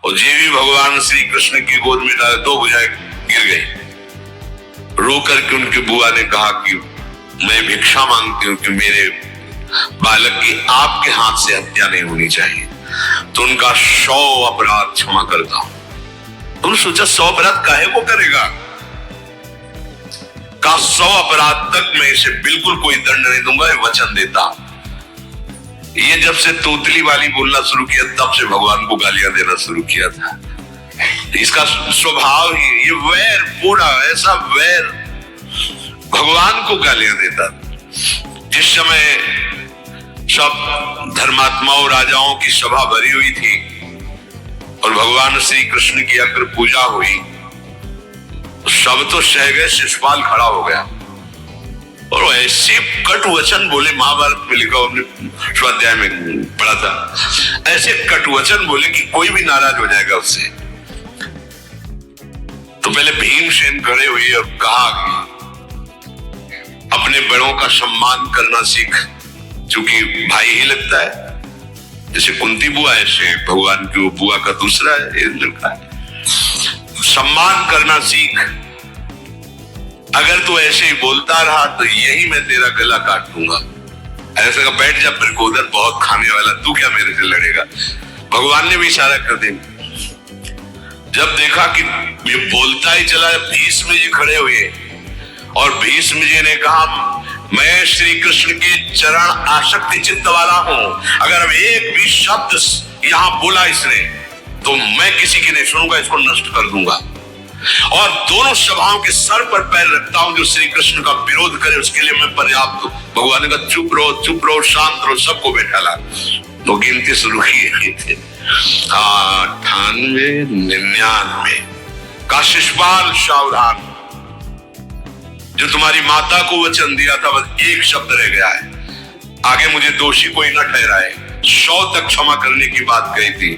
और जे भी भगवान श्री कृष्ण की गोद में डाले दो भुजाएं गिर गई। रो करके उनकी बुआ ने कहा कि मैं भिक्षा मांगती हूँ कि मेरे बालक की आपके हाथ से हत्या नहीं होनी चाहिए, तो उनका 100 अपराध क्षमा करता हूं। तुमने सोचा 100 अपराध काहे को करेगा? का 100 अपराध तक मैं इसे बिल्कुल कोई दंड नहीं दूंगा, ये वचन देता। ये जब से तोतली वाली बोलना शुरू किया तब से भगवान को गालियां देना शुरू किया था। इसका स्वभाव ही ये वैर, पूरा ऐसा वैर भगवान को गालियां देता। जिस समय सब धर्मात्माओं राजाओं की सभा भरी हुई थी और भगवान श्री कृष्ण की अग्र पूजा हुई, सब तो सह गए, शिशुपाल खड़ा हो गया और ऐसे कट वचन बोले, महाभारत में लिखा, हमने स्वाध्याय में पढ़ा था, ऐसे कट वचन बोले कि कोई भी नाराज हो जाएगा उससे। तो पहले भीमसेन खड़े हुए और कहा कि अपने बड़ों का सम्मान करना सीख, चूंकि भाई ही लगता है, जैसे कुंती बुआ ऐसे भगवान की वो बुआ का दूसरा है, इंद्र का है। सम्मान करना सीख, अगर तू ऐसे ही बोलता रहा तो यही मैं तेरा गला काट दूंगा। ऐसे का बैठ जा प्रकोदर, बहुत खाने वाला, तू क्या मेरे से लड़ेगा। भगवान ने भी इशारा कर दिया। जब देखा कि ये बोलता ही चला, भीष्म जी खड़े हुए और भीष्म जी ने कहा, मैं श्री कृष्ण के चरण आसक्ति चित्त वाला हूं, अगर अब एक भी शब्द यहां बोला इसने तो मैं किसी की नहीं सुनूंगा, इसको नष्ट कर दूंगा। और दोनों सभाओं के सर पर पैर रखता हूं, जो श्री कृष्ण का विरोध करे उसके लिए मैं पर्याप्त हूं। भगवान ने कहा चुप रहो, शांत रहो, सबको बैठा ला। तो गिनती शुरू की थे 98, 99 का शिशुपाल सावधान, जो तुम्हारी माता को वचन दिया था बस एक शब्द रह गया है, आगे मुझे दोषी कोई न ठहराए। 100 तक क्षमा करने की बात कही थी,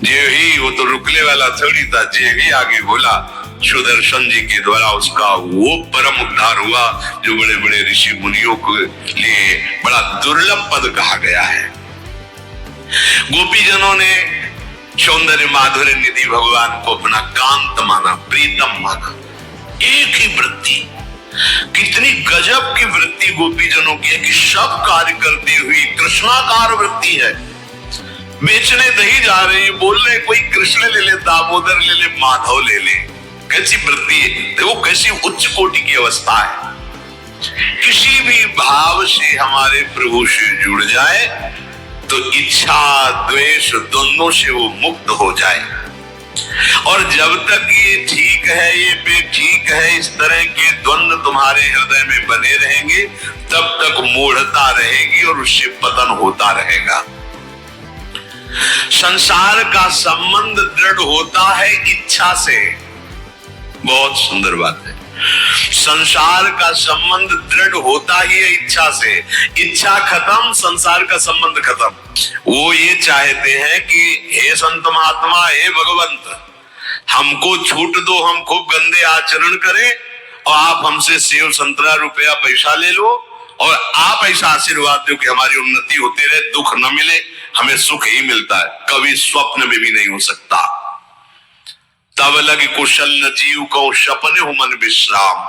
जे ही वो तो रुकने वाला थोड़ी था, जे ही आगे बोला सुदर्शन जी के द्वारा उसका वो परम उद्धार हुआ जो बड़े बड़े ऋषि मुनियों के लिए बड़ा दुर्लभ पद कहा गया है। गोपीजनों ने सौंदर्य माधुर्य निधि भगवान को अपना कांत माना, प्रीतम माना। एक ही वृत्ति, कितनी गजब की वृत्ति गोपीजनों की है कि सब कार्य करती हुई कृष्णाकार वृत्ति है। बेचने दही जा रही, बोल रहे कोई कृष्ण ले ले, दामोदर ले ले, माधव ले ले, कैसी वृत्ति है, देखो कैसी उच्च कोटि की अवस्था है। किसी भी भाव से हमारे प्रभु से जुड़ जाए तो इच्छा द्वेष दोनों से वो मुक्त हो जाए। और जब तक ये ठीक है ये बेठीक है, इस तरह के द्वंद्व तुम्हारे हृदय में बने रहेंगे, तब तक मूढ़ता रहेगी और उससे पतन होता रहेगा। संसार का संबंध दृढ़ होता है इच्छा से, बहुत सुंदर बात है। संसार का संबंध दृढ़ होता ही है इच्छा से। इच्छा खत्म, संसार का संबंध खत्म। वो ये चाहते हैं कि हे संत महात्मा, हे भगवंत, हमको छूट दो, हम खूब गंदे आचरण करें और आप हमसे सेव संतरा रुपया पैसा ले लो और आप ऐसा आशीर्वाद दो कि हमारी उन्नति होती रहे, दुख न मिले, हमें सुख ही मिलता है। कभी स्वप्न में भी नहीं हो सकता। तब लग कुशल न जीव को सपने हो मन विश्राम,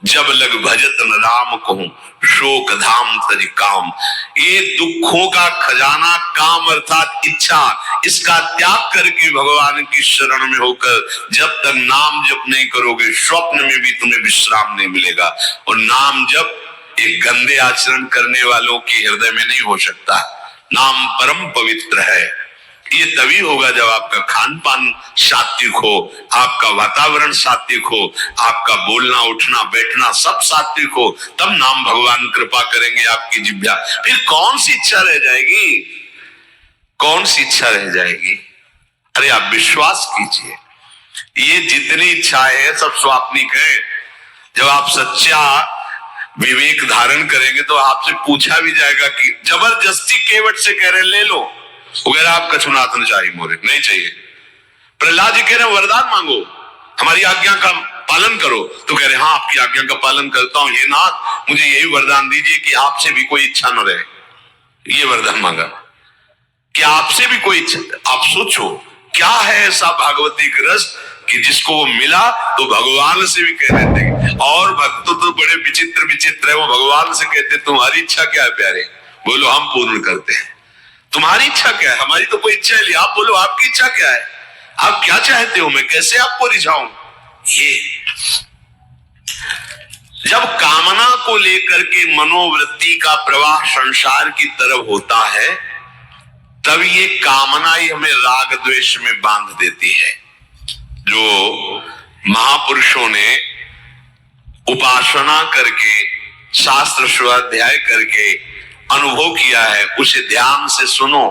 जब लग भजत न राम कहूं शोक धाम तज काम। ये दुखों का खजाना काम अर्थात इच्छा, इसका त्याग करके भगवान की शरण में होकर जब तक नाम जप नहीं करोगे, स्वप्न में भी तुम्हें विश्राम नहीं मिलेगा। और नाम जप एक गंदे आचरण करने वालों के हृदय में नहीं हो सकता। नाम परम पवित्र है। ये तभी होगा जब आपका खान पान सात्विक हो, आपका वातावरण सात्विक हो, आपका बोलना उठना बैठना सब सात्विक हो, तब नाम भगवान कृपा करेंगे आपकी जिह्वा। फिर कौन सी इच्छा रह जाएगी, कौन सी इच्छा रह जाएगी? अरे आप विश्वास कीजिए, ये जितनी इच्छाएं है सब स्वाप्निक है। जब आप सच्चा विवेक धारण करेंगे तो आपसे पूछा भी जाएगा कि जबरदस्ती केवट से कह रहे ले लो, वगैरह आप कछुनाथ न चाहिए, मोरे नहीं चाहिए। प्रहलाद जी कह रहे वरदान मांगो, हमारी आज्ञा का पालन करो, तो कह रहे हाँ आपकी आज्ञा का पालन करता हूं, हे नाथ मुझे यही वरदान दीजिए कि आपसे भी कोई इच्छा न रहे। ये वरदान मांगा कि आपसे भी कोई इच्छा। आप सोचो क्या है ऐसा भागवती का रस कि जिसको वो मिला तो भगवान से भी कह देते हैं। और भक्त तो बड़े विचित्र विचित्र है, वो भगवान से कहते तुम्हारी इच्छा क्या है प्यारे, बोलो हम पूर्ण करते हैं। तुम्हारी इच्छा क्या है, हमारी तो कोई इच्छा नहीं, आप बोलो आपकी इच्छा क्या है, आप क्या चाहते हो, मैं कैसे आपको रिझाऊं। ये जब कामना को लेकर के मनोवृत्ति का प्रवाह संसार की तरफ होता है, तब ये कामना ही हमें राग द्वेष में बांध देती है। जो महापुरुषों ने उपासना करके शास्त्र स्वाध्याय करके अनुभव किया है, उसे ध्यान से सुनो।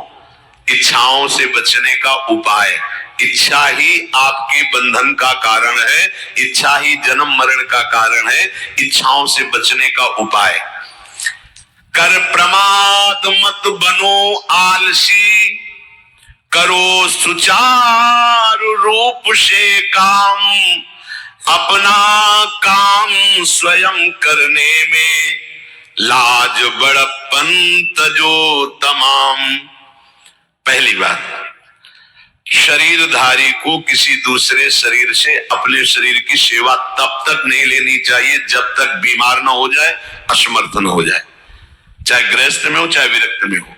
इच्छाओं से बचने का उपाय, इच्छा ही आपके बंधन का कारण है, इच्छा ही जन्म मरण का कारण है। इच्छाओं से बचने का उपाय, कर प्रमाद मत बनो आलसी, करो सुचारु रूप से काम, अपना काम स्वयं करने में लाज बड़प्पन तजो तमाम। पहली बात, शरीरधारी को किसी दूसरे शरीर से अपने शरीर की सेवा तब तक नहीं लेनी चाहिए जब तक बीमार ना हो जाए, असमर्थ न हो जाए, चाहे गृहस्थ में हो चाहे विरक्त में हो।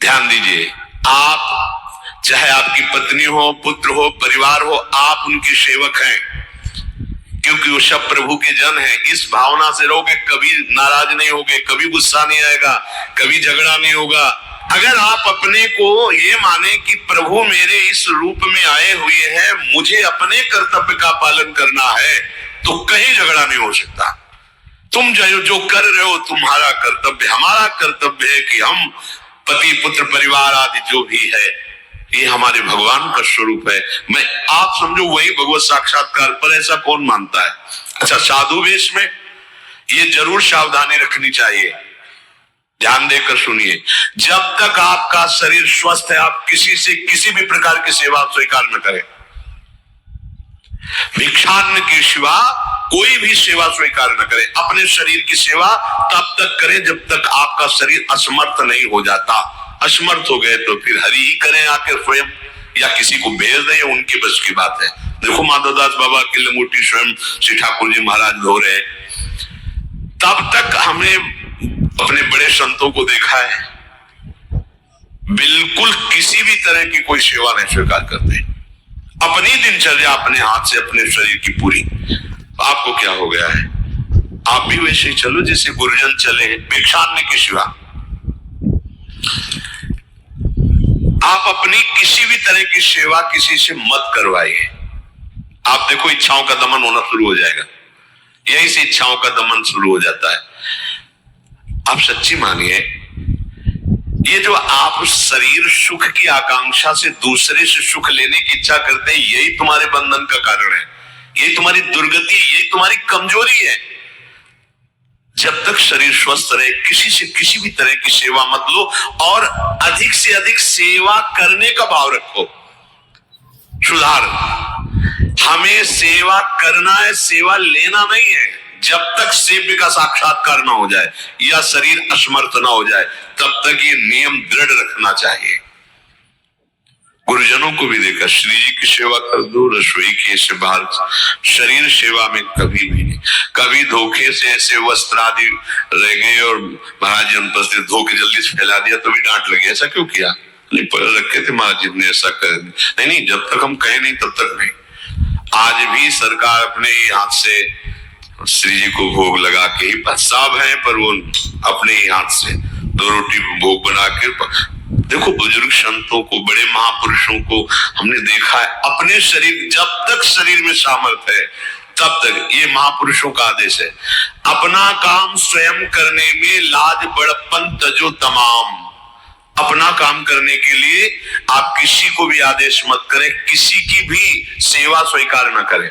ध्यान दीजिए, आप चाहे आपकी पत्नी हो, पुत्र हो, परिवार हो, आप उनके सेवक हैं, क्योंकि वो सब प्रभु के जन हैं। इस भावना से रहोगे, कभी नाराज नहीं होगे, कभी गुस्सा नहीं आएगा, कभी झगड़ा नहीं होगा। अगर आप अपने को ये माने कि प्रभु मेरे इस रूप में आए हुए हैं, मुझे अपने कर्तव्य का पालन करना है, तो कहीं झगड़ा नहीं हो सकता। तुम जो कर रहे हो तुम्हारा कर्तव्य, हमारा कर्तव्य है कि हम पति पुत्र परिवार आदि जो भी है, ये हमारे भगवान का स्वरूप है। मैं आप समझो वही भगवत साक्षात्कार, पर ऐसा कौन मानता है। अच्छा, साधु वेश में ये जरूर सावधानी रखनी चाहिए, ध्यान देकर सुनिए। जब तक आपका शरीर स्वस्थ है, आप किसी से किसी भी प्रकार की सेवा स्वीकार न करें। भिक्षान्न के सिवा कोई भी सेवा स्वीकार न करें। अपने शरीर की सेवा तब तक करें जब तक आपका शरीर असमर्थ नहीं हो जाता। असमर्थ हो गए तो फिर हरि ही करें आकर स्वयं, या किसी को भेज दें, उनकी बस की बात है। देखो माधवदास बाबा की लंगोटी स्वयं श्री ठाकुर जी महाराज धो रहे। तब तक हमने अपने बड़े संतों को देखा है, बिल्कुल किसी भी तरह की कोई सेवा नहीं स्वीकार करते। अपनी दिनचर्या अपने हाथ से अपने शरीर की पूरी। आपको क्या हो गया है, आप भी वैसे ही चलो जैसे गुरुजन चले, भिक्षान्न के सिवा। आप अपनी किसी भी तरह की सेवा किसी से मत करवाइए। आप देखो इच्छाओं का दमन होना शुरू हो जाएगा, यहीं से इच्छाओं का दमन शुरू हो जाता है। आप सच्ची मानिए, ये जो आप शरीर सुख की आकांक्षा से दूसरे से सुख लेने की इच्छा करते हैं, यही तुम्हारे बंधन का कारण है, यही तुम्हारी दुर्गति, यही तुम्हारी कमजोरी है। जब तक शरीर स्वस्थ रहे, किसी से किसी भी तरह की सेवा मत लो, और अधिक से अधिक सेवा करने का भाव रखो। सुधार, हमें सेवा करना है, सेवा लेना नहीं है। जब तक सेव्य का साक्षात्कार ना हो जाए या शरीर असमर्थ ना हो जाए, तब तक ये नियम दृढ़ रखना चाहिए। गुरुजनों को भी देखा, श्री जी की सेवा कर दो, रसोई के से बाहर, शरीर सेवा में कभी भी नहीं। कभी धोखे से ऐसे वस्त्र आदि रह गए और महाराज जी अनुपस्थित, धो के जल्दी से फैला दिया तो भी डांट लगी, ऐसा क्यों किया, नहीं पहले रखे थे महाराज जी ने, ऐसा कर नहीं, जब तक हम कहें नहीं तब तक नहीं। आज भी सरकार अपने ही हाथ से श्री जी को भोग लगा के ही, सब है पर वो अपने ही हाथ से 2 रोटी भोग बना के। देखो बुजुर्ग संतों को, बड़े महापुरुषों को हमने देखा है, अपने शरीर, जब तक शरीर में सामर्थ्य है तब तक, ये महापुरुषों का आदेश है, अपना काम स्वयं करने में लाज बड़प्पन तजो तमाम। अपना काम करने के लिए आप किसी को भी आदेश मत करें, किसी की भी सेवा स्वीकार न करें।